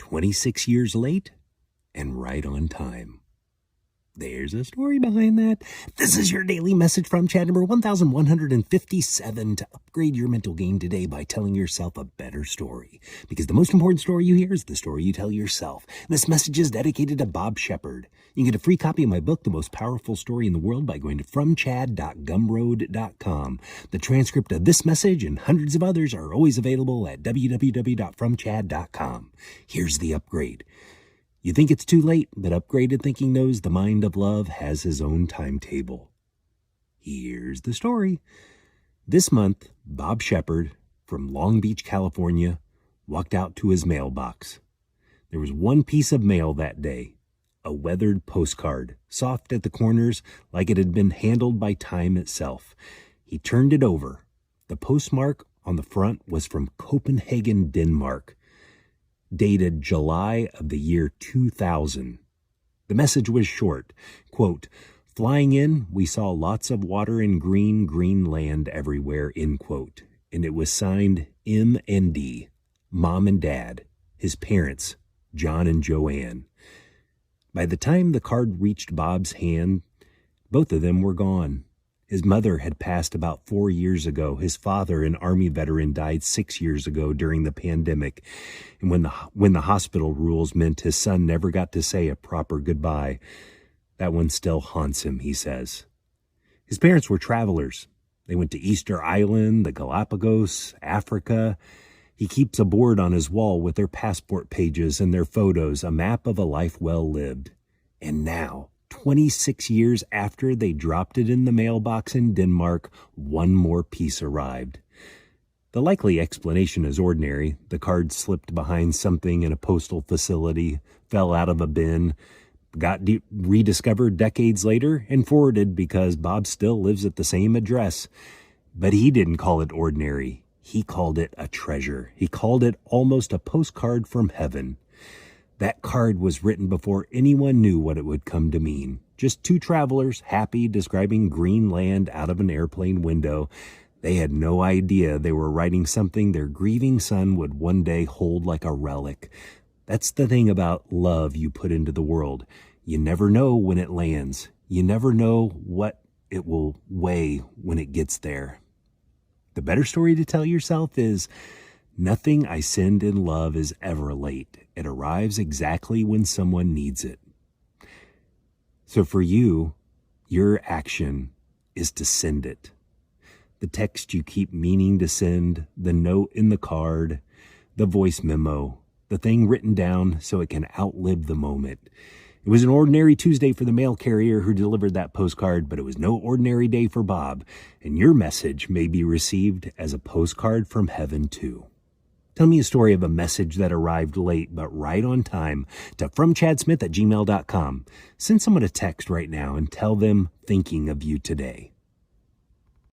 26 years late and right on time. There's a story behind that. This is your daily message from Chad number 1157 to upgrade your mental game today by telling yourself a better story. Because the most important story you hear is the story you tell yourself. This message is dedicated to Bob Sheppard. You can get a free copy of my book, The Most Powerful Story in the World, by going to fromchad.gumroad.com. The transcript of this message and hundreds of others are always available at www.fromchad.com. Here's the upgrade. You think it's too late, but upgraded thinking knows the mind of love has his own timetable. Here's the story. This month, Bob Sheppard from Long Beach, California, walked out to his mailbox. There was one piece of mail that day, a weathered postcard, soft at the corners like it had been handled by time itself. He turned it over. The postmark on the front was from Copenhagen, Denmark, dated July of the year 2000. The message was short, quote, "Flying in, we saw lots of water and green land everywhere," end quote. And it was signed M and D, Mom and Dad, his parents, John and Joanne. By the time the card reached Bob's hand, both of them were gone. His mother had passed about 4 years ago. His father, an Army veteran, died 6 years ago during the pandemic. And when the hospital rules meant his son never got to say a proper goodbye, that one still haunts him, he says. His parents were travelers. They went to Easter Island, the Galapagos, Africa. He keeps a board on his wall with their passport pages and their photos, a map of a life well lived. And now, 26 years after they dropped it in the mailbox in Denmark, one more piece arrived. The likely explanation is ordinary. The card slipped behind something in a postal facility, fell out of a bin, got rediscovered decades later, and forwarded because Bob still lives at the same address. But he didn't call it ordinary. He called it a treasure. He called it almost a postcard from heaven. That card was written before anyone knew what it would come to mean. Just two travelers, happy, describing green land out of an airplane window. They had no idea they were writing something their grieving son would one day hold like a relic. That's the thing about love you put into the world. You never know when it lands. You never know what it will weigh when it gets there. The better story to tell yourself is, nothing I send in love is ever late. It arrives exactly when someone needs it. So for you, your action is to send it. The text you keep meaning to send, the note in the card, the voice memo, the thing written down so it can outlive the moment. It was an ordinary Tuesday for the mail carrier who delivered that postcard, but it was no ordinary day for Bob, and your message may be received as a postcard from heaven too. Tell me a story of a message that arrived late but right on time to fromchadsmith@gmail.com. Send someone a text right now and tell them thinking of you today.